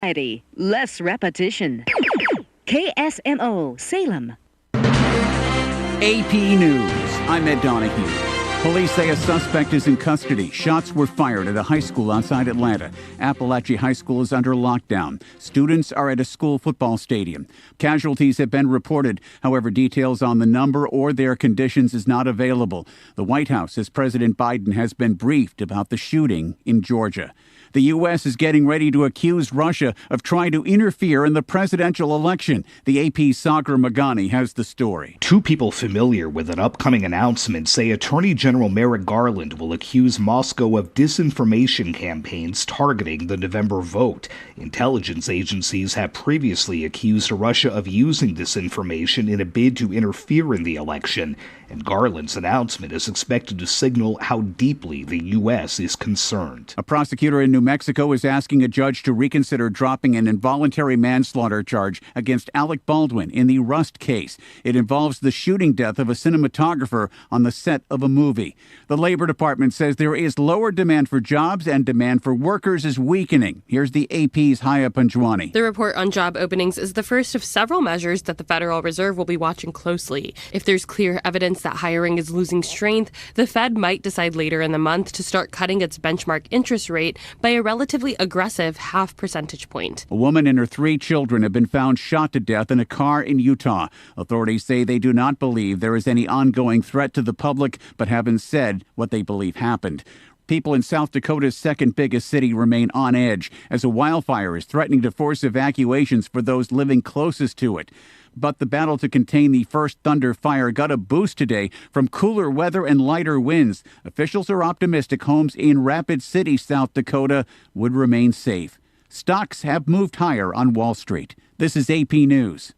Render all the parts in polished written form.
Less repetition. KSMO Salem. AP News. I'm Ed Donahue. Police say a suspect is in custody. Shots were fired at a high school outside Atlanta. Appalachia High School is under lockdown. Students are at a school football stadium. Casualties have been reported. However, details on the number or their conditions is not available. The White House says President Biden has been briefed about the shooting in Georgia. The U.S. is getting ready to accuse Russia of trying to interfere in the presidential election. The AP's Sagar Magani has the story. Two people familiar with an upcoming announcement say Attorney General Merrick Garland will accuse Moscow of disinformation campaigns targeting the November vote. Intelligence agencies have previously accused Russia of using disinformation in a bid to interfere in the election, and Garland's announcement is expected to signal how deeply the U.S. is concerned. A prosecutor in New Mexico is asking a judge to reconsider dropping an involuntary manslaughter charge against Alec Baldwin in the Rust case. It involves the shooting death of a cinematographer on the set of a movie. The Labor Department says there is lower demand for jobs and demand for workers is weakening. Here's the AP's Haya Panjwani. The report on job openings is the first of several measures that the Federal Reserve will be watching closely. If there's clear evidence that hiring is losing strength, the Fed might decide later in the month to start cutting its benchmark interest rate by a relatively aggressive half percentage point. A woman and her 3 children have been found shot to death in a car in Utah. Authorities say they do not believe there is any ongoing threat to the public, but haven't said what they believe happened. People in South Dakota's second biggest city remain on edge as a wildfire is threatening to force evacuations for those living closest to it. But the battle to contain the first thunder fire got a boost today from cooler weather and lighter winds. Officials are optimistic homes in Rapid City, South Dakota, would remain safe. Stocks have moved higher on Wall Street. This is AP News.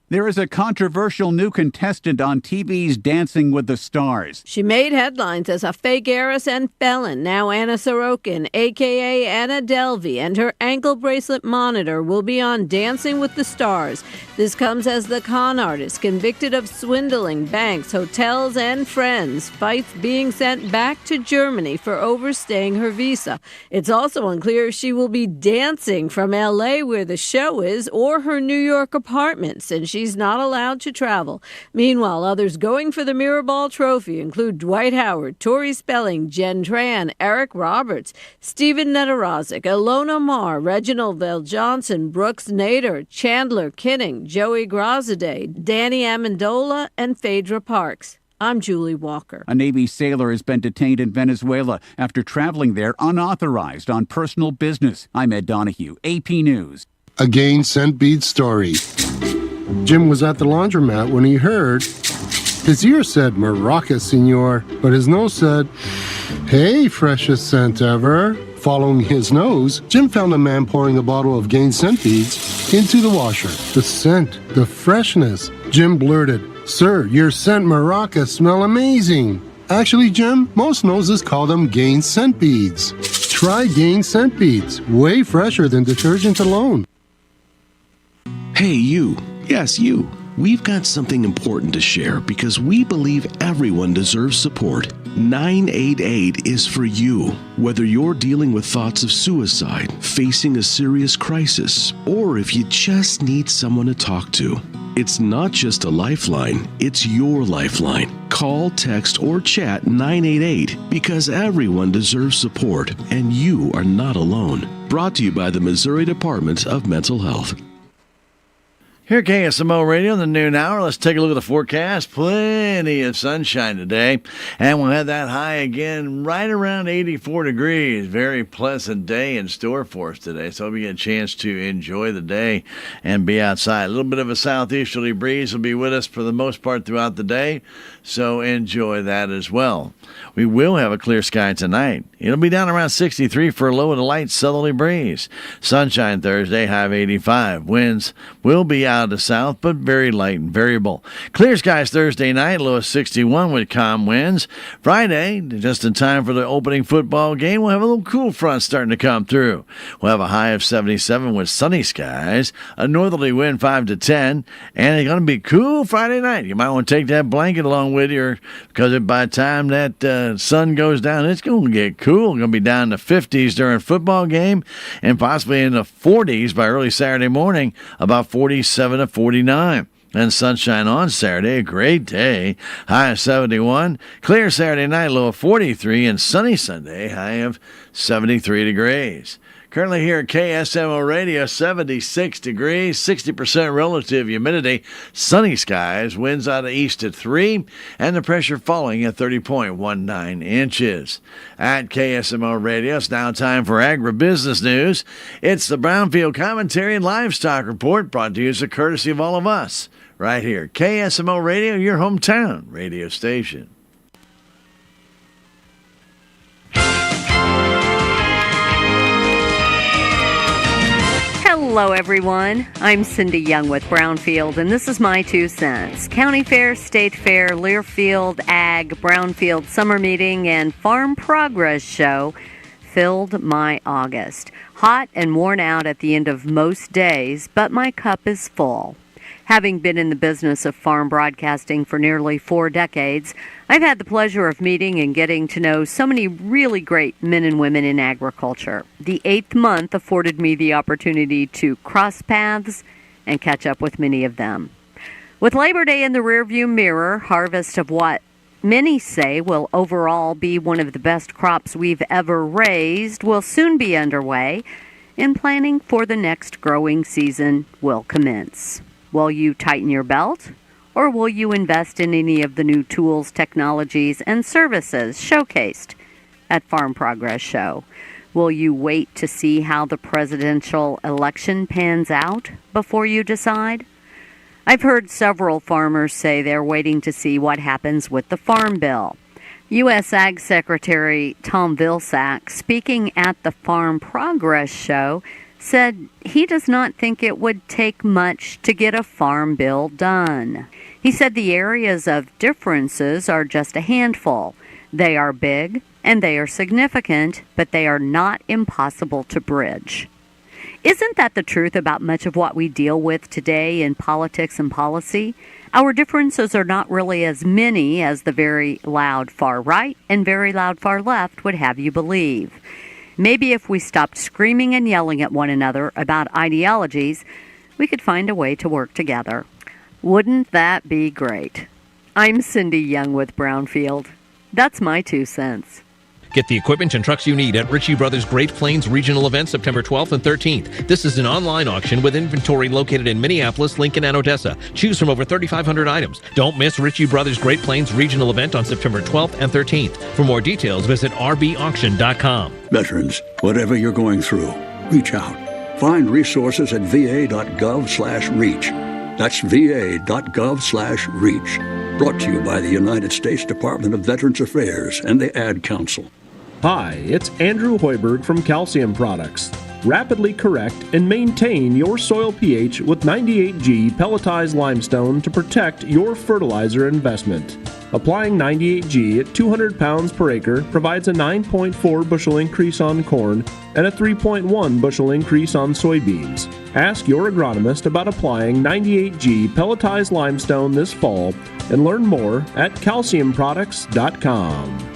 There is a controversial new contestant on TV's Dancing with the Stars. She made headlines as a fake heiress and felon. Now Anna Sorokin, a.k.a. Anna Delvey, and her ankle bracelet monitor will be on Dancing with the Stars. This comes as the con artist, convicted of swindling banks, hotels, and friends, fights being sent back to Germany for overstaying her visa. It's also unclear if she will be dancing from L.A., where the show is, or her New York apartment, since she's not allowed to travel. Meanwhile, others going for the Mirrorball Trophy include Dwight Howard, Tori Spelling, Jen Tran, Eric Roberts, Stephen Nedorozic, Ilona Maher, Reginald Vell-Johnson, Brooks Nader, Chandler Kinning, Joey Graziadei, Danny Amendola, and Phaedra Parks. I'm Julie Walker. A Navy sailor has been detained in Venezuela after traveling there unauthorized on personal business. I'm Ed Donahue, AP News. A gain scent bead story. Jim was at the laundromat when he heard his ear said, "Maraca, senor," but his nose said, "Hey, freshest scent ever." Following his nose, Jim found a man pouring a bottle of Gain scent beads into the washer. The scent, the freshness. Jim blurted, "Sir, your scent Maraca smell amazing." Actually, Jim, most noses call them Gain scent beads. Try Gain scent beads, way fresher than detergent alone. Hey, you. Yes, you. We've got something important to share because we believe everyone deserves support. 988 is for you. Whether you're dealing with thoughts of suicide, facing a serious crisis, or if you just need someone to talk to. It's not just a lifeline, it's your lifeline. Call, text, or chat 988 because everyone deserves support and you are not alone. Brought to you by the Missouri Department of Mental Health. Here at KSMO Radio, the noon hour, let's take a look at the forecast. Plenty of sunshine today, and we'll have that high again right around 84 degrees. Very pleasant day in store for us today, so hope you get a chance to enjoy the day and be outside. A little bit of a southeasterly breeze will be with us for the most part throughout the day, so enjoy that as well. We will have a clear sky tonight. It'll be down around 63 for a low with a light southerly breeze. Sunshine Thursday, high of 85. Winds will be out out of the south, but very light and variable. Clear skies Thursday night, low of 61 with calm winds. Friday, just in time for the opening football game, we'll have a little cool front starting to come through. We'll have a high of 77 with sunny skies, a northerly wind 5 to 10, and it's going to be cool Friday night. You might want to take that blanket along with you, because by the time that sun goes down, it's going to get cool. It's going to be down in the 50s during football game, and possibly in the 40s by early Saturday morning, about 47 to 49. And sunshine on Saturday, a great day, high of 71. Clear Saturday night, low of 43, and sunny Sunday, high of 73 degrees. Currently here at KSMO Radio, 76 degrees, 60% relative humidity, sunny skies, winds out of east at 3, and the pressure falling at 30.19 inches. At KSMO Radio, it's now time for agribusiness news. It's the Brownfield Commentary and Livestock Report, brought to you as a courtesy of all of us, right here. KSMO Radio, your hometown radio station. Hello, everyone. I'm Cindy Young with Brownfield, and this is my 2 cents. County Fair, State Fair, Learfield, Ag, Brownfield Summer Meeting, and Farm Progress Show filled my August. Hot and worn out at the end of most days, but my cup is full. Having been in the business of farm broadcasting for nearly 4 decades, I've had the pleasure of meeting and getting to know so many really great men and women in agriculture. The 8th month afforded me the opportunity to cross paths and catch up with many of them. With Labor Day in the rearview mirror, harvest of what many say will overall be one of the best crops we've ever raised will soon be underway, and planning for the next growing season will commence. Will you tighten your belt, or will you invest in any of the new tools, technologies, and services showcased at Farm Progress Show? Will you wait to see how the presidential election pans out before you decide? I've heard several farmers say they're waiting to see what happens with the Farm Bill. U.S. Ag Secretary Tom Vilsack, speaking at the Farm Progress Show, said he does not think it would take much to get a farm bill done. He said the areas of differences are just a handful. They are big and they are significant, but they are not impossible to bridge. Isn't that the truth about much of what we deal with today in politics and policy? Our differences are not really as many as the very loud far right and very loud far left would have you believe. Maybe if we stopped screaming and yelling at one another about ideologies, we could find a way to work together. Wouldn't that be great? I'm Cindy Young with Brownfield. That's my 2 cents. Get the equipment and trucks you need at Ritchie Brothers Great Plains Regional Event September 12th and 13th. This is an online auction with inventory located in Minneapolis, Lincoln, and Odessa. Choose from over 3,500 items. Don't miss Ritchie Brothers Great Plains Regional Event on September 12th and 13th. For more details, visit rbauction.com. Veterans, whatever you're going through, reach out. Find resources at va.gov/reach. That's va.gov/reach. Brought to you by the United States Department of Veterans Affairs and the Ad Council. Hi, it's Andrew Hoiberg from Calcium Products. Rapidly correct and maintain your soil pH with 98G pelletized limestone to protect your fertilizer investment. Applying 98G at 200 pounds per acre provides a 9.4 bushel increase on corn and a 3.1 bushel increase on soybeans. Ask your agronomist about applying 98G pelletized limestone this fall and learn more at calciumproducts.com.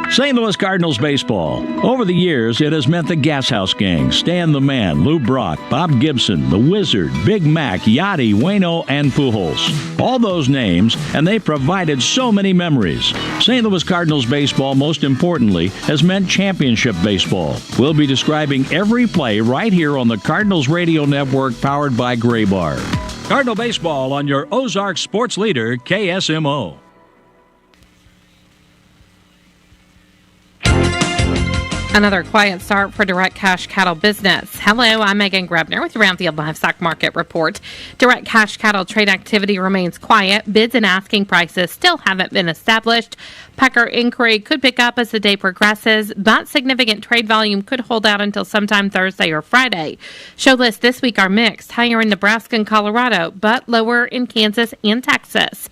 St. Louis Cardinals baseball. Over the years, it has meant the Gas House Gang, Stan the Man, Lou Brock, Bob Gibson, the Wizard, Big Mac, Yachty, Waino, and Pujols. All those names, and they provided so many memories. St. Louis Cardinals baseball, most importantly, has meant championship baseball. We'll be describing every play right here on the Cardinals Radio Network, powered by Gray Bar. Cardinal baseball on your Ozark sports leader, KSMO. Another quiet start for direct cash cattle business. Hello, I'm Megan Grebner with your Brownfield Livestock Market Report. Direct cash cattle trade activity remains quiet. Bids and asking prices still haven't been established. Pecker inquiry could pick up as the day progresses, but significant trade volume could hold out until sometime Thursday or Friday. Show lists this week are mixed, higher in Nebraska and Colorado, but lower in Kansas and Texas.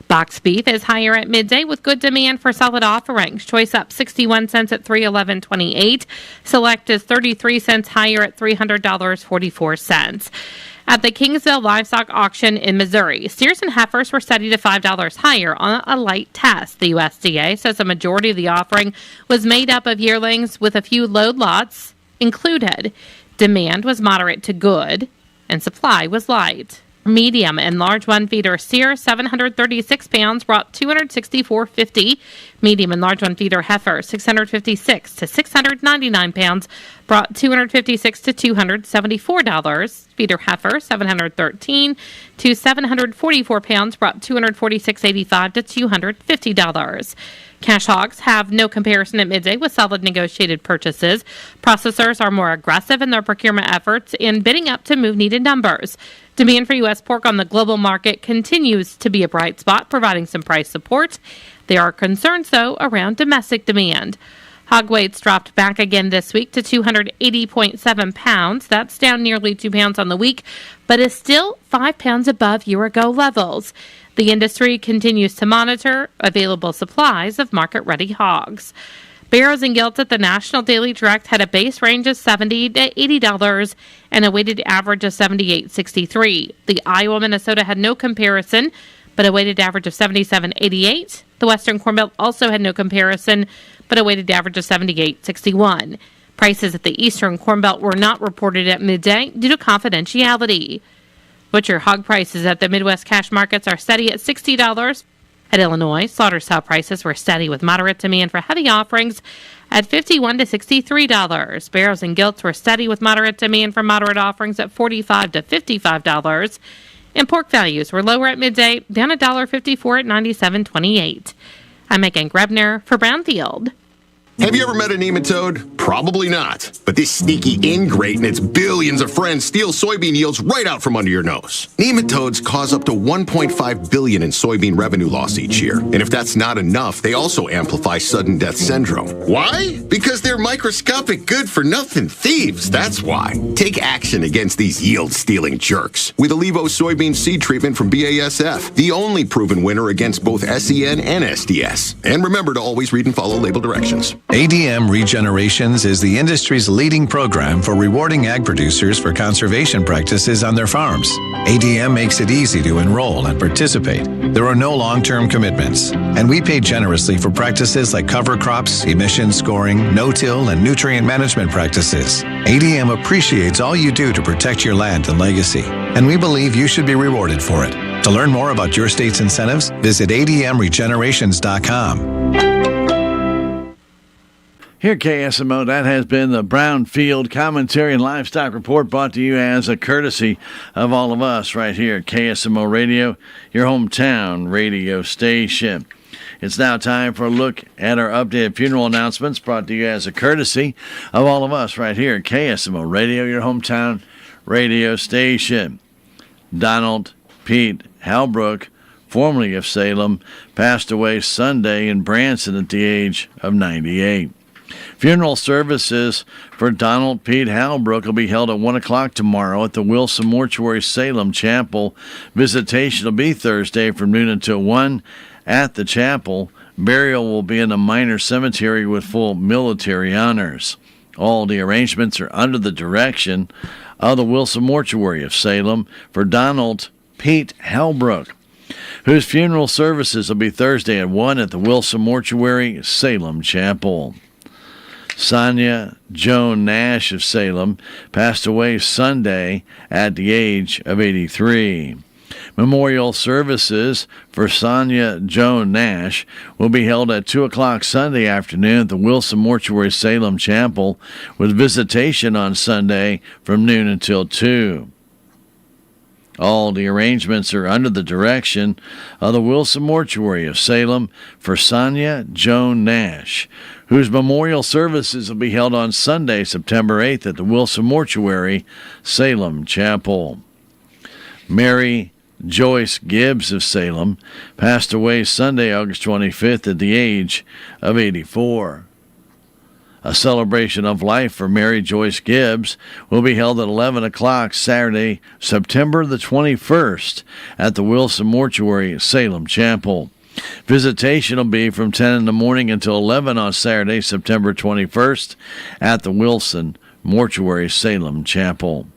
Box beef is higher at midday with good demand for solid offerings. Choice up 61 cents at $311.28. Select is 33 cents higher at $300.44. At the Kingsville Livestock Auction in Missouri, steers and heifers were studied at $5 higher on a light test. The USDA says a majority of the offering was made up of yearlings with a few load lots included. Demand was moderate to good, and supply was light. Medium and large one feeder steer 736 pounds brought $264.50. Medium and large one feeder heifer 656 to 699 pounds brought $256 to $274. Feeder heifer 713 to 744 pounds brought $246.85 to $250. Cash hogs have no comparison at midday with solid negotiated purchases. Processors are more aggressive in their procurement efforts and bidding up to move needed numbers. Demand for U.S. pork on the global market continues to be a bright spot, providing some price support. There are concerns, though, around domestic demand. Hog weights dropped back again this week to 280.7 pounds. That's down nearly 2 pounds on the week, but is still 5 pounds above year-ago levels. The industry continues to monitor available supplies of market-ready hogs. Barrows and Gilts at the National Daily Direct had a base range of $70 to $80 and a weighted average of $78.63. The Iowa Minnesota had no comparison, but a weighted average of $77.88. The Western Corn Belt also had no comparison, but a weighted average of $78.61. Prices at the Eastern Corn Belt were not reported at midday due to confidentiality. Butcher hog prices at the Midwest cash markets are steady at $60. At Illinois, slaughter-style prices were steady with moderate demand for heavy offerings at $51 to $63. Barrows and Gilts were steady with moderate demand for moderate offerings at $45 to $55. And pork values were lower at midday, down $1.54 at $97.28. I'm Megan Grebner for Brownfield. Have you ever met a nematode? Probably not. But this sneaky ingrate and its billions of friends steal soybean yields right out from under your nose. Nematodes cause up to $1.5 billion in soybean revenue loss each year. And if that's not enough, they also amplify sudden death syndrome. Why? Because they're microscopic good-for-nothing thieves, that's why. Take action against these yield-stealing jerks with Allevo soybean seed treatment from BASF, the only proven winner against both SEN and SDS. And remember to always read and follow label directions. ADM Regenerations is the industry's leading program for rewarding ag producers for conservation practices on their farms. ADM makes it easy to enroll and participate. There are no long-term commitments, and we pay generously for practices like cover crops, emission scoring, no-till, and nutrient management practices. ADM appreciates all you do to protect your land and legacy, and we believe you should be rewarded for it. To learn more about your state's incentives, visit admregenerations.com. Here, KSMO, that has been the Brownfield Commentary and Livestock Report, brought to you as a courtesy of all of us right here at KSMO Radio, your hometown radio station. It's now time for a look at our updated funeral announcements, brought to you as a courtesy of all of us right here at KSMO Radio, your hometown radio station. Donald Pete Halbrook, formerly of Salem, passed away Sunday in Branson at the age of 98. Funeral services for Donald Pete Halbrook will be held at 1 o'clock tomorrow at the Wilson Mortuary Salem Chapel. Visitation will be Thursday from noon until 1 at the chapel. Burial will be in the minor cemetery with full military honors. All the arrangements are under the direction of the Wilson Mortuary of Salem for Donald Pete Halbrook, whose funeral services will be Thursday at 1 at the Wilson Mortuary Salem Chapel. Sonia Joan Nash of Salem passed away Sunday at the age of 83. Memorial services for Sonia Joan Nash will be held at 2 o'clock Sunday afternoon at the Wilson Mortuary Salem Chapel, with visitation on Sunday from noon until 2. All the arrangements are under the direction of the Wilson Mortuary of Salem for Sonia Joan Nash, whose memorial services will be held on Sunday, September 8th at the Wilson Mortuary, Salem Chapel. Mary Joyce Gibbs of Salem passed away Sunday, August 25th at the age of 84. A celebration of life for Mary Joyce Gibbs will be held at 11 o'clock Saturday, September the 21st at the Wilson Mortuary, Salem Chapel. Visitation will be from 10 in the morning until 11 on Saturday, September 21st at the Wilson Mortuary, Salem Chapel.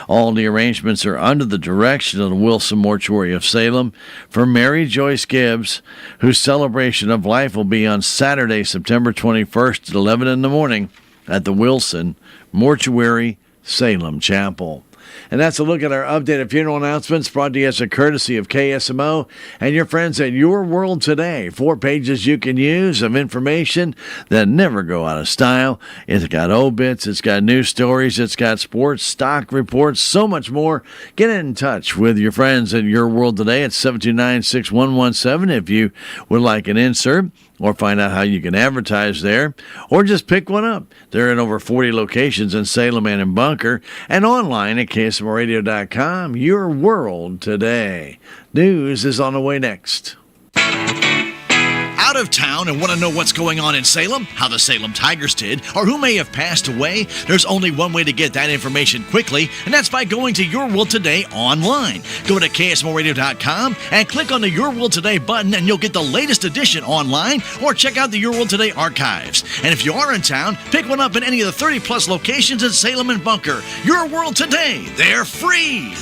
All the arrangements are under the direction of the Wilson Mortuary of Salem for Mary Joyce Gibbs, whose celebration of life will be on Saturday, September 21st at 11 in the morning at the Wilson Mortuary, Salem Chapel. And that's a look at our updated funeral announcements brought to you as a courtesy of KSMO and your friends at Your World Today. 4 pages you can use of information that never go out of style. It's got obits, it's got news stories, it's got sports, stock reports, so much more. Get in touch with your friends at Your World Today at 729-6117 if you would like an insert, or find out how you can advertise there, or just pick one up. They're in over 40 locations in Salem and in Bunker, and online at KSMORadio.com. Your World Today. News is on the way next. Out of town and want to know what's going on in Salem, how the Salem Tigers did, or who may have passed away? There's only one way to get that information quickly, and that's by going to Your World Today online. Go to KSMORadio.com and click on the Your World Today button, and you'll get the latest edition online, or check out the Your World Today archives. And if you are in town, pick one up in any of the 30-plus locations in Salem and Bunker. Your World Today, they're free!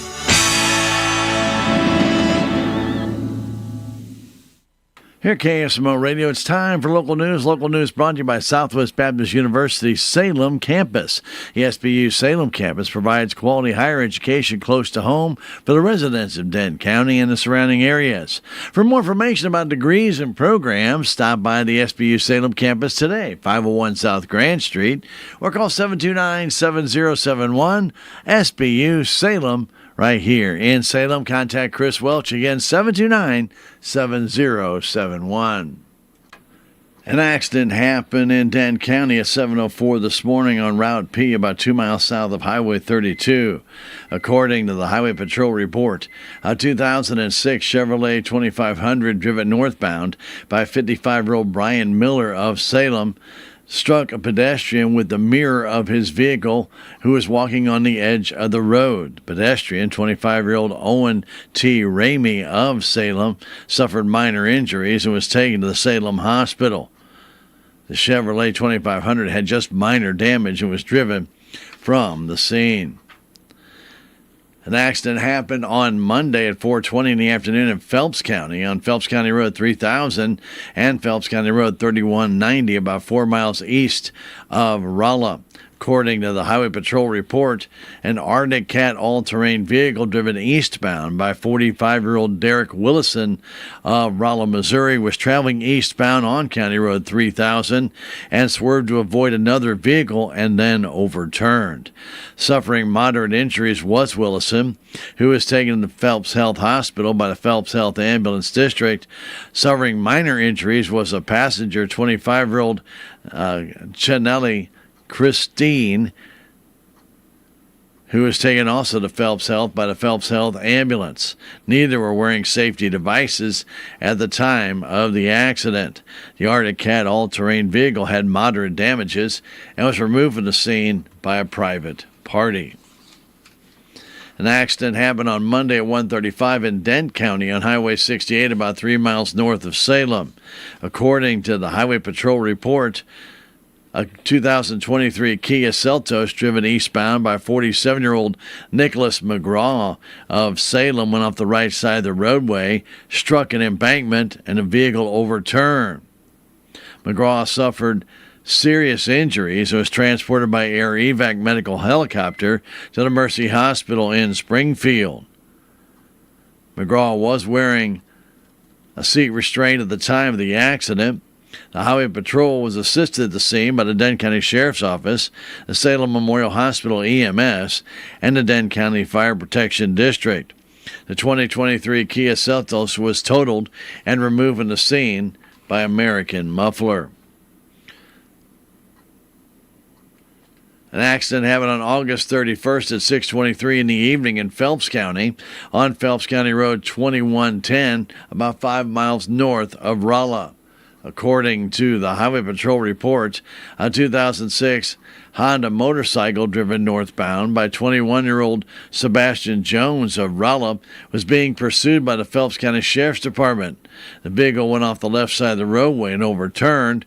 Here at KSMO Radio, it's time for local news. Local news brought to you by Southwest Baptist University Salem Campus. The SBU Salem Campus provides quality higher education close to home for the residents of Denton County and the surrounding areas. For more information about degrees and programs, stop by the SBU Salem Campus today, 501 South Grand Street, or call 729-7071, SBU Salem. Right here in Salem, contact Chris Welch again, 729-7071. An accident happened in Denton County at 7:04 this morning on Route P, about 2 miles south of Highway 32. According to the Highway Patrol report, a 2006 Chevrolet 2500 driven northbound by 55-year-old Brian Miller of Salem struck a pedestrian with the mirror of his vehicle who was walking on the edge of the road. Pedestrian, 25-year-old Owen T. Ramey of Salem, suffered minor injuries and was taken to the Salem Hospital. The Chevrolet 2500 had just minor damage and was driven from the scene. An accident happened on Monday at 4:20 in the afternoon in Phelps County on Phelps County Road 3000 and Phelps County Road 3190, about 4 miles east of Rolla. According to the Highway Patrol report, an Arctic Cat all-terrain vehicle driven eastbound by 45-year-old Derek Willison of Rolla, Missouri, was traveling eastbound on County Road 3000 and swerved to avoid another vehicle and then overturned. Suffering moderate injuries was Willison, who was taken to Phelps Health Hospital by the Phelps Health Ambulance District. Suffering minor injuries was a passenger, 25-year-old Chanelli Christine, who was taken also to Phelps Health by the Phelps Health Ambulance. Neither were wearing safety devices at the time of the accident. The Arctic Cat all-terrain vehicle had moderate damages and was removed from the scene by a private party. An accident happened on Monday at 1:35 in Dent County on Highway 68, about 3 miles north of Salem. According to the Highway Patrol report, a 2023 Kia Seltos driven eastbound by 47-year-old Nicholas McGraw of Salem went off the right side of the roadway, struck an embankment, and a vehicle overturned. McGraw suffered serious injuries and was transported by air evac medical helicopter to the Mercy Hospital in Springfield. McGraw was wearing a seat restraint at the time of the accident. The Highway Patrol was assisted at the scene by the Denton County Sheriff's Office, the Salem Memorial Hospital EMS, and the Denton County Fire Protection District. The 2023 Kia Seltos was totaled and removed from the scene by American Muffler. An accident happened on August 31st at 6:23 in the evening in Phelps County on Phelps County Road 2110, about 5 miles north of Rolla. According to the Highway Patrol report, a 2006 Honda motorcycle driven northbound by 21-year-old Sebastian Jones of Rolla was being pursued by the Phelps County Sheriff's Department. The vehicle went off the left side of the roadway and overturned,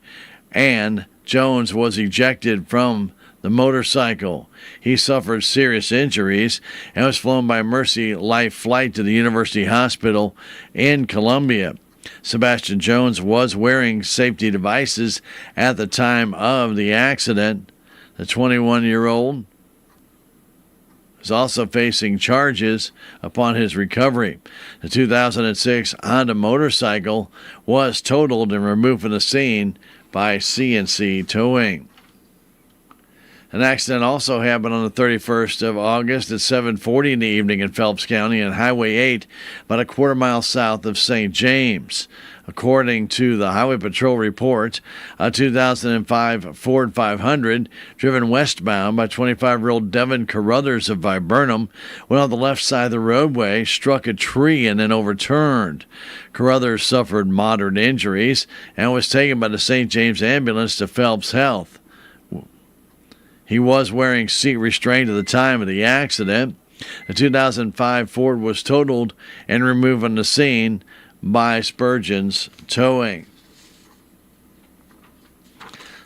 and Jones was ejected from the motorcycle. He suffered serious injuries and was flown by Mercy Life Flight to the University Hospital in Columbia. Sebastian Jones was wearing safety devices at the time of the accident. The 21-year-old is also facing charges upon his recovery. The 2006 Honda motorcycle was totaled and removed from the scene by CNC Towing. An accident also happened on the 31st of August at 7:40 in the evening in Phelps County on Highway 8, about a quarter mile south of St. James. According to the Highway Patrol report, a 2005 Ford 500 driven westbound by 25-year-old Devin Carruthers of Viburnum went on the left side of the roadway, struck a tree, and then overturned. Carruthers suffered moderate injuries and was taken by the St. James ambulance to Phelps Health. He was wearing seat restraint at the time of the accident. The 2005 Ford was totaled and removed from the scene by Spurgeon's Towing.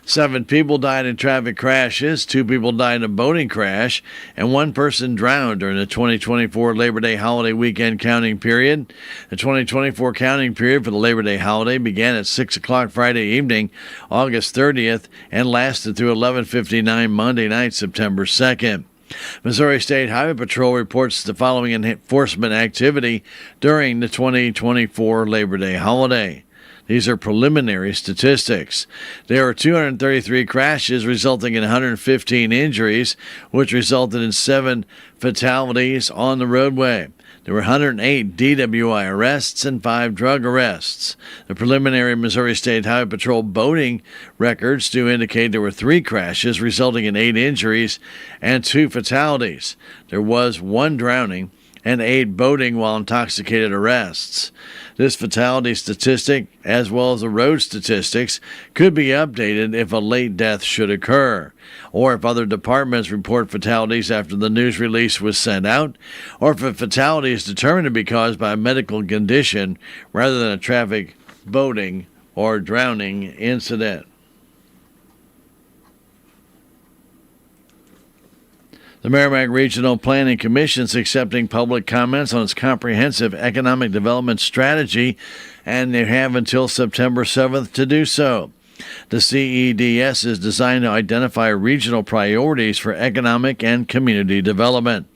7 people died in traffic crashes, 2 people died in a boating crash, and 1 person drowned during the 2024 Labor Day holiday weekend counting period. The 2024 counting period for the Labor Day holiday began at 6 o'clock Friday evening, August 30th, and lasted through 11:59 Monday night, September 2nd. Missouri State Highway Patrol reports the following enforcement activity during the 2024 Labor Day holiday. These are preliminary statistics. There were 233 crashes, resulting in 115 injuries, which resulted in 7 fatalities on the roadway. There were 108 DWI arrests and 5 drug arrests. The preliminary Missouri State Highway Patrol boating records do indicate there were 3 crashes, resulting in 8 injuries and 2 fatalities. There was 1 drowning and 8 boating while intoxicated arrests. This fatality statistic, as well as the road statistics, could be updated if a late death should occur, or if other departments report fatalities after the news release was sent out, or if a fatality is determined to be caused by a medical condition rather than a traffic, boating, or drowning incident. The Merrimack Regional Planning Commission is accepting public comments on its comprehensive economic development strategy, and they have until September 7th to do so. The CEDS is designed to identify regional priorities for economic and community development.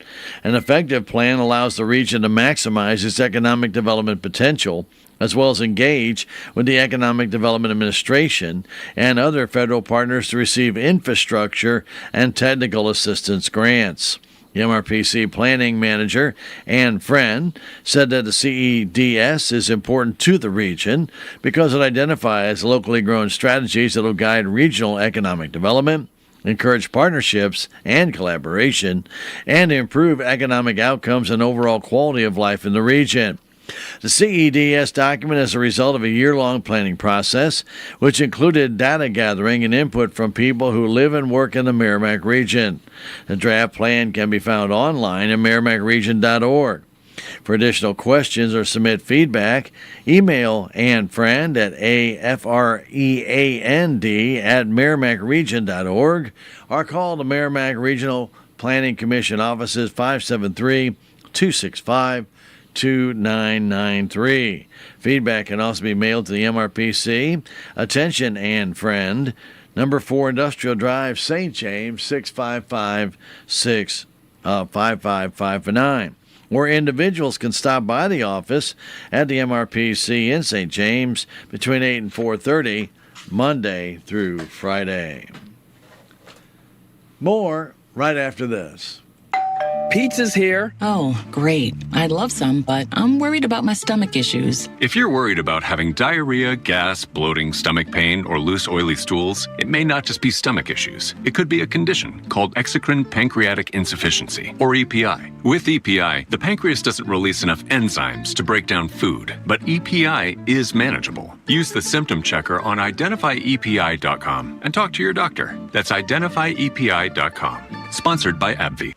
An effective plan allows the region to maximize its economic development potential, as well as engage with the Economic Development Administration and other federal partners to receive infrastructure and technical assistance grants. The MRPC planning manager, Ann Friend, said that the CEDS is important to the region because it identifies locally grown strategies that will guide regional economic development, encourage partnerships and collaboration, and improve economic outcomes and overall quality of life in the region. The CEDS document is a result of a year-long planning process, which included data gathering and input from people who live and work in the Merrimack region. The draft plan can be found online at merrimackregion.org. For additional questions or submit feedback, email Ann Friend at afreand@merrimackregion.org or call the Merrimack Regional Planning Commission offices 573-265-2993. Feedback can also be mailed to the MRPC. Attention, Ann Friend, number 4 Industrial Drive, St. James, 655-5559. Or individuals can stop by the office at the MRPC in St. James between 8 and 4:30, Monday through Friday. More right after this. Pizza's here. Oh, great. I'd love some, but I'm worried about my stomach issues. If you're worried about having diarrhea, gas, bloating, stomach pain, or loose, oily stools, it may not just be stomach issues. It could be a condition called exocrine pancreatic insufficiency, or EPI. With EPI, the pancreas doesn't release enough enzymes to break down food, but EPI is manageable. Use the symptom checker on identifyepi.com and talk to your doctor. That's identifyepi.com. Sponsored by AbbVie.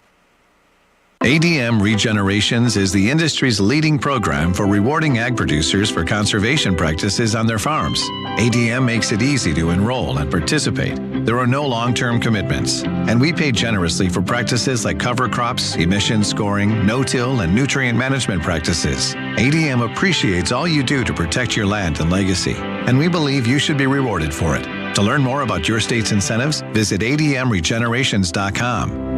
ADM Regenerations is the industry's leading program for rewarding ag producers for conservation practices on their farms. ADM makes it easy to enroll and participate. There are no long-term commitments, and we pay generously for practices like cover crops, emission scoring, no-till, and nutrient management practices. ADM appreciates all you do to protect your land and legacy, and we believe you should be rewarded for it. To learn more about your state's incentives, visit admregenerations.com.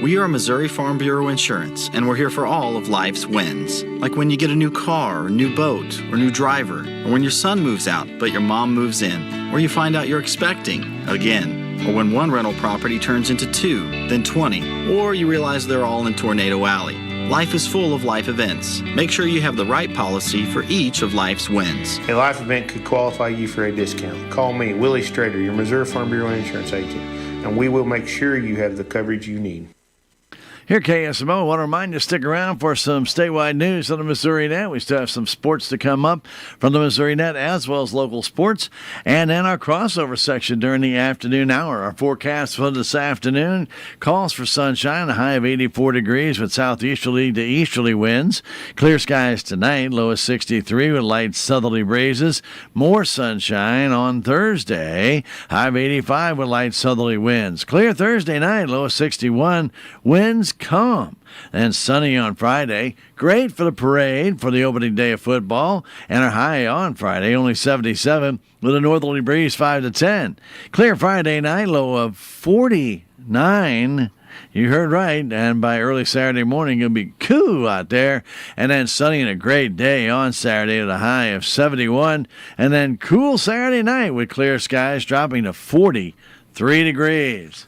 We are Missouri Farm Bureau Insurance, and we're here for all of life's wins. Like when you get a new car, or new boat, or new driver, or when your son moves out but your mom moves in, or you find out you're expecting again, or when one rental property turns into 2, then 20, or you realize they're all in Tornado Alley. Life is full of life events. Make sure you have the right policy for each of life's wins. A life event could qualify you for a discount. Call me, Willie Strader, your Missouri Farm Bureau Insurance agent, and we will make sure you have the coverage you need. Here, KSMO, I want to remind you to stick around for some statewide news on the Missouri Net. We still have some sports to come up from the Missouri Net as well as local sports. And then our crossover section during the afternoon hour. Our forecast for this afternoon calls for sunshine, a high of 84 degrees with southeasterly to easterly winds. Clear skies tonight, low of 63 with light southerly breezes. More sunshine on Thursday, high of 85 with light southerly winds. Clear Thursday night, low of 61, winds calm. And sunny on Friday. Great for the parade for the opening day of football. And our high on Friday, only 77 with a northerly breeze 5 to 10. Clear Friday night, low of 49. You heard right. And by early Saturday morning, it'll be cool out there. And then sunny and a great day on Saturday at a high of 71. And then cool Saturday night with clear skies dropping to 43 degrees.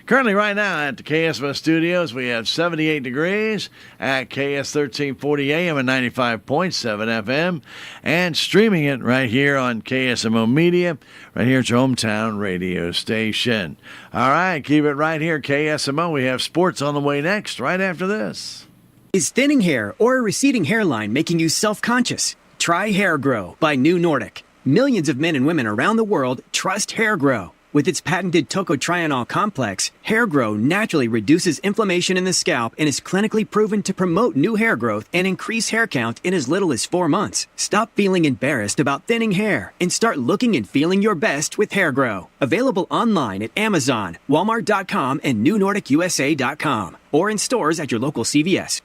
Currently, right now at the KSMO studios, we have 78 degrees at KS 1340 AM and 95.7 FM, and streaming it right here on KSMO Media, right here at your hometown radio station. All right, keep it right here, KSMO. We have sports on the way next, right after this. Is thinning hair or a receding hairline making you self-conscious? Try Hair Grow by New Nordic. Millions of men and women around the world trust Hair Grow. With its patented tocotrienol complex, Hair Grow naturally reduces inflammation in the scalp and is clinically proven to promote new hair growth and increase hair count in as little as 4 months. Stop feeling embarrassed about thinning hair and start looking and feeling your best with Hair Grow. Available online at Amazon, Walmart.com, and NewNordicUSA.com, or in stores at your local CVS.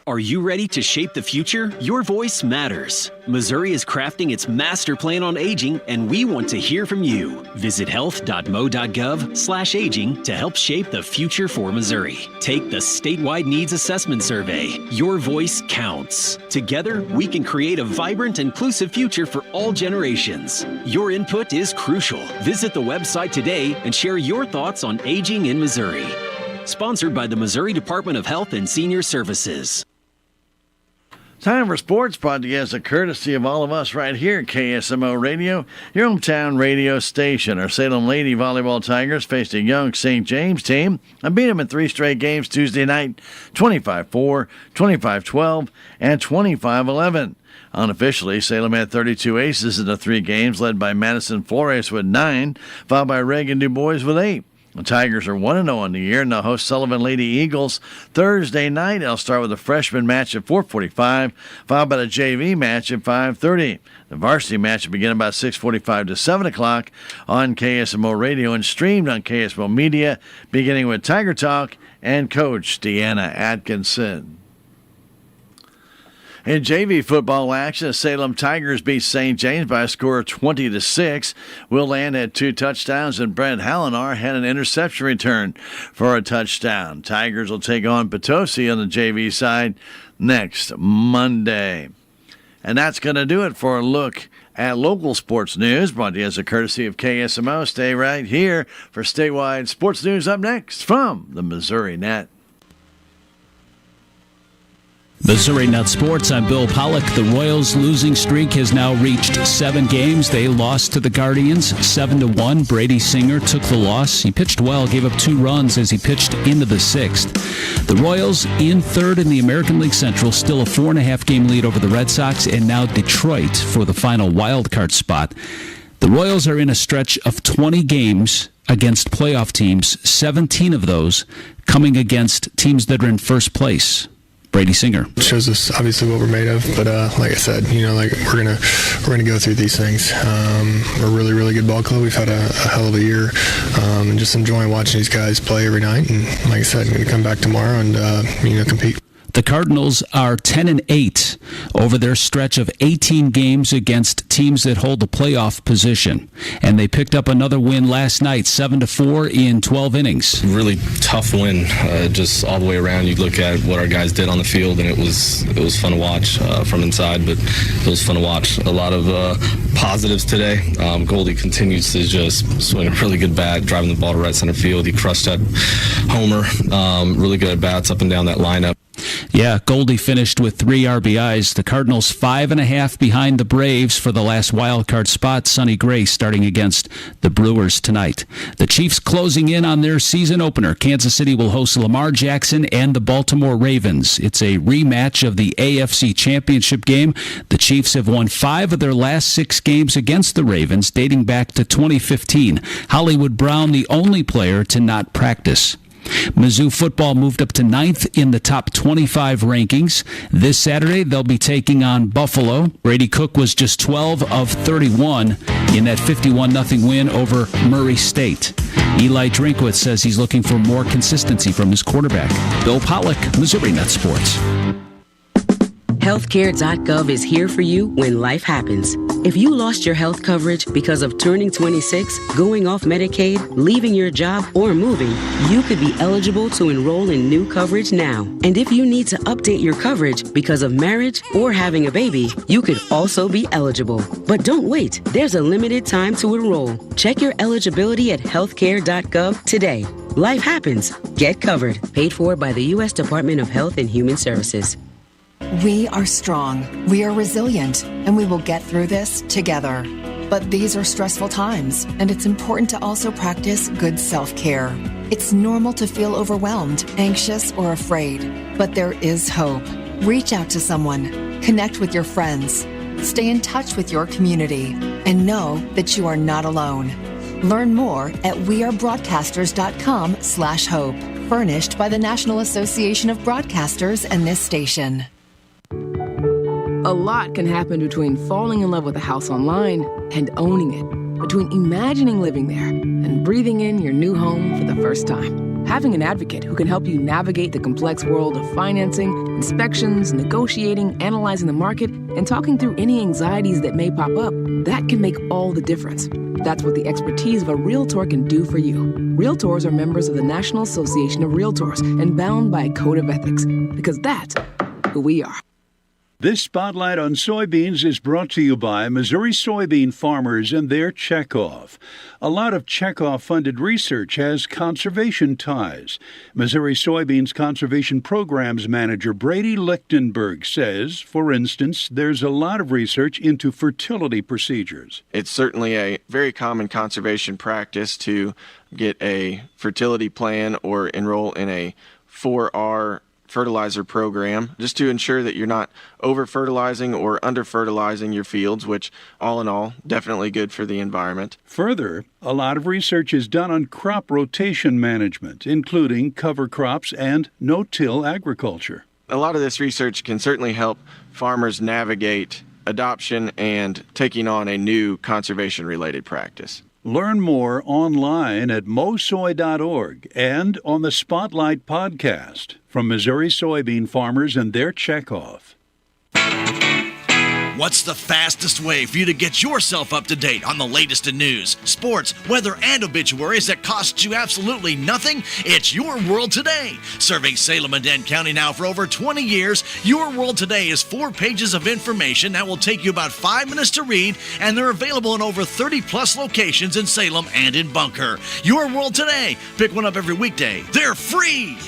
Are you ready to shape the future? Your voice matters. Missouri is crafting its master plan on aging, and we want to hear from you. Visit health.mo.gov/aging to help shape the future for Missouri. Take the statewide needs assessment survey. Your voice counts. Together, we can create a vibrant, inclusive future for all generations. Your input is crucial. Visit the website today and share your thoughts on aging in Missouri. Sponsored by the Missouri Department of Health and Senior Services. Time for sports, brought to you as a courtesy of all of us right here at KSMO Radio, your hometown radio station. Our Salem Lady Volleyball Tigers faced a young St. James team and beat them in 3 straight games Tuesday night, 25-4, 25-12, and 25-11. Unofficially, Salem had 32 aces in the 3 games, led by Madison Flores with 9, followed by Reagan Du Bois with 8. The Tigers are 1-0 in the year, and they'll host Sullivan Lady Eagles Thursday night. They'll start with a freshman match at 4:45, followed by the JV match at 5:30. The varsity match will begin about 6:45 to 7 o'clock on KSMO Radio and streamed on KSMO Media, beginning with Tiger Talk and Coach Deanna Atkinson. In JV football action, the Salem Tigers beat St. James by a score of 20-6. Will Land had 2 touchdowns, and Brent Hallinar had an interception return for a touchdown. Tigers will take on Potosi on the JV side next Monday. And that's going to do it for a look And local sports news brought to you as a courtesy of KSMO. Stay right here for statewide sports news up next from the Missouri Net. Missouri Net Sports, I'm Bill Pollock. The Royals' losing streak has now reached 7 games. They lost to the Guardians 7-1. Brady Singer took the loss. He pitched well, gave up 2 runs as he pitched into the 6th. The Royals in 3rd in the American League Central, still a 4.5 game lead over the Red Sox, and now Detroit for the final wild card spot. The Royals are in a stretch of 20 games against playoff teams, 17 of those coming against teams that are in first place. Brady Singer shows us obviously what we're made of, but like I said, we're gonna go through these things. We're a really, really good ball club. We've had a hell of a year, and just enjoying watching these guys play every night. And like I said, I'm gonna come back tomorrow and compete. The Cardinals are 10-8 over their stretch of 18 games against teams that hold the playoff position. And they picked up another win last night, 7-4 in 12 innings. Really tough win, just all the way around. You look at what our guys did on the field, and it was fun to watch from inside, but it was fun to watch. A lot of positives today. Goldie continues to just swing a really good bat, driving the ball to right center field. He crushed that homer. Really good at bats up and down that lineup. Yeah, Goldie finished with 3 RBIs. The Cardinals 5.5 behind the Braves for the last wild card spot. Sonny Gray starting against the Brewers tonight. The Chiefs closing in on their season opener. Kansas City will host Lamar Jackson and the Baltimore Ravens. It's a rematch of the AFC Championship game. The Chiefs have won 5 of their last 6 games against the Ravens, dating back to 2015. Hollywood Brown, the only player to not practice. Mizzou football moved up to 9th in the top 25 rankings. This Saturday, they'll be taking on Buffalo. Brady Cook was just 12 of 31 in that 51-0 win over Murray State. Eli Drinkwitz says he's looking for more consistency from his quarterback. Bill Pollock, Missouri Net Sports. Healthcare.gov is here for you when life happens. If you lost your health coverage because of turning 26, going off Medicaid, leaving your job, or moving, you could be eligible to enroll in new coverage now. And if you need to update your coverage because of marriage or having a baby, you could also be eligible. But don't wait. There's a limited time to enroll. Check your eligibility at healthcare.gov today. Life happens. Get covered. Paid for by the U.S. Department of Health and Human Services. We are strong, we are resilient, and we will get through this together. But these are stressful times, and it's important to also practice good self-care. It's normal to feel overwhelmed, anxious, or afraid, but there is hope. Reach out to someone, connect with your friends, stay in touch with your community, and know that you are not alone. Learn more at wearebroadcasters.com/hope, furnished by the National Association of Broadcasters and this station. A lot can happen between falling in love with a house online and owning it, between imagining living there and breathing in your new home for the first time. Having an advocate who can help you navigate the complex world of financing, inspections, negotiating, analyzing the market, and talking through any anxieties that may pop up, that can make all the difference. That's what the expertise of a Realtor can do for you. Realtors are members of the National Association of Realtors and bound by a code of ethics, because that's who we are. This Spotlight on Soybeans is brought to you by Missouri soybean farmers and their checkoff. A lot of checkoff-funded research has conservation ties. Missouri Soybeans Conservation Programs Manager Brady Lichtenberg says, for instance, there's a lot of research into fertility procedures. It's certainly a very common conservation practice to get a fertility plan or enroll in a 4R fertilizer program, just to ensure that you're not over-fertilizing or under-fertilizing your fields, which all in all, definitely good for the environment. Further, a lot of research is done on crop rotation management, including cover crops and no-till agriculture. A lot of this research can certainly help farmers navigate adoption and taking on a new conservation-related practice. Learn more online at mosoy.org and on the Spotlight podcast from Missouri soybean farmers and their checkoff. What's the fastest way for you to get yourself up to date on the latest in news, sports, weather, and obituaries that costs you absolutely nothing? It's Your World Today. Serving Salem and Dent County now for over 20 years, Your World Today is 4 pages of information that will take you about 5 minutes to read, and they're available in over 30-plus locations in Salem and in Bunker. Your World Today. Pick one up every weekday. They're free.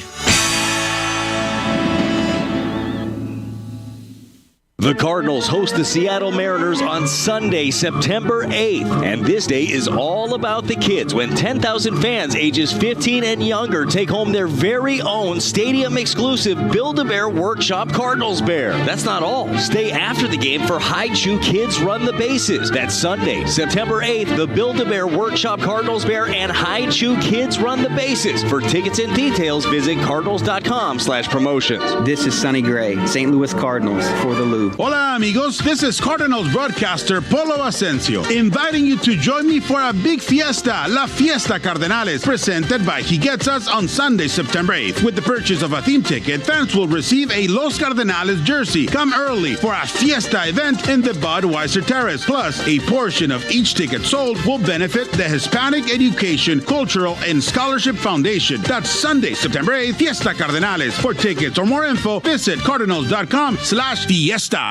The Cardinals host the Seattle Mariners on Sunday, September 8th. And this day is all about the kids when 10,000 fans ages 15 and younger take home their very own stadium-exclusive Build-A-Bear Workshop Cardinals Bear. That's not all. Stay after the game for High Chew Kids Run the Bases. That's Sunday, September 8th, the Build-A-Bear Workshop Cardinals Bear and High Chew Kids Run the Bases. For tickets and details, visit cardinals.com/promotions. This is Sonny Gray, St. Louis Cardinals for the Lou. Hola amigos, this is Cardinals broadcaster Polo Asensio, inviting you to join me for a big fiesta, La Fiesta Cardenales, presented by He Gets Us on Sunday, September 8th. With the purchase of a theme ticket, fans will receive a Los Cardenales jersey. Come early for a fiesta event in the Budweiser Terrace. Plus, a portion of each ticket sold will benefit the Hispanic Education, Cultural, and Scholarship Foundation. That's Sunday, September 8th, Fiesta Cardenales. For tickets or more info, visit cardinals.com/fiesta.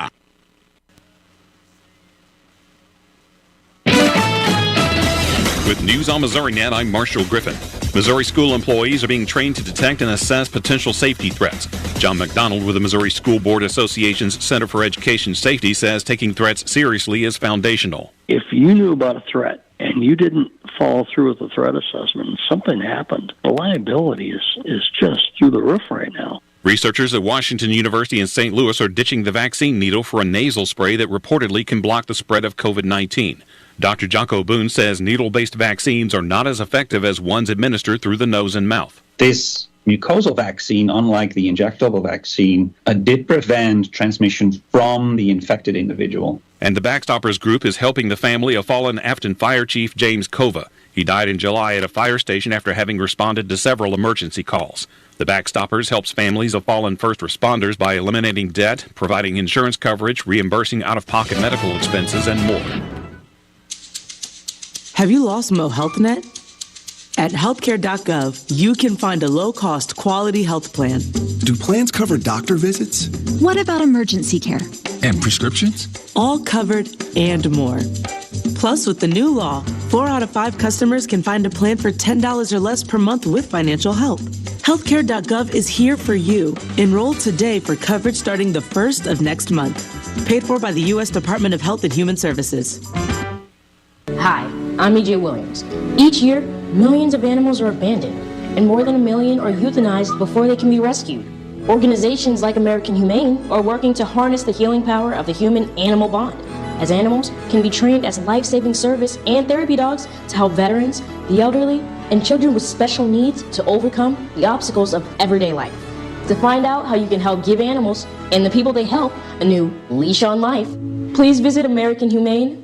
With News on MissouriNet, I'm Marshall Griffin. Missouri school employees are being trained to detect and assess potential safety threats. John McDonald with the Missouri School Board Association's Center for Education Safety says taking threats seriously is foundational. If you knew about a threat and you didn't follow through with the threat assessment and something happened, the liability is just through the roof right now. Researchers at Washington University in St. Louis are ditching the vaccine needle for a nasal spray that reportedly can block the spread of COVID-19. Dr. Jocko Boone says needle-based vaccines are not as effective as ones administered through the nose and mouth. This mucosal vaccine, unlike the injectable vaccine, did prevent transmission from the infected individual. And the Backstoppers Group is helping the family of fallen Afton Fire Chief James Kova. He died in July at a fire station after having responded to several emergency calls. The Backstoppers helps families of fallen first responders by eliminating debt, providing insurance coverage, reimbursing out-of-pocket medical expenses, and more. Have you lost Mo HealthNet? At healthcare.gov, you can find a low-cost, quality health plan. Do plans cover doctor visits? What about emergency care? And prescriptions? All covered and more. Plus, with the new law, 4 out of 5 customers can find a plan for $10 or less per month with financial help. Healthcare.gov is here for you. Enroll today for coverage starting the 1st of next month. Paid for by the U.S. Department of Health and Human Services. Hi, I'm E.J. Williams. Each year, millions of animals are abandoned, and more than 1 million are euthanized before they can be rescued. Organizations like American Humane are working to harness the healing power of the human-animal bond, as animals can be trained as life-saving service and therapy dogs to help veterans, the elderly, and children with special needs to overcome the obstacles of everyday life. To find out how you can help give animals and the people they help a new leash on life, please visit American Humane.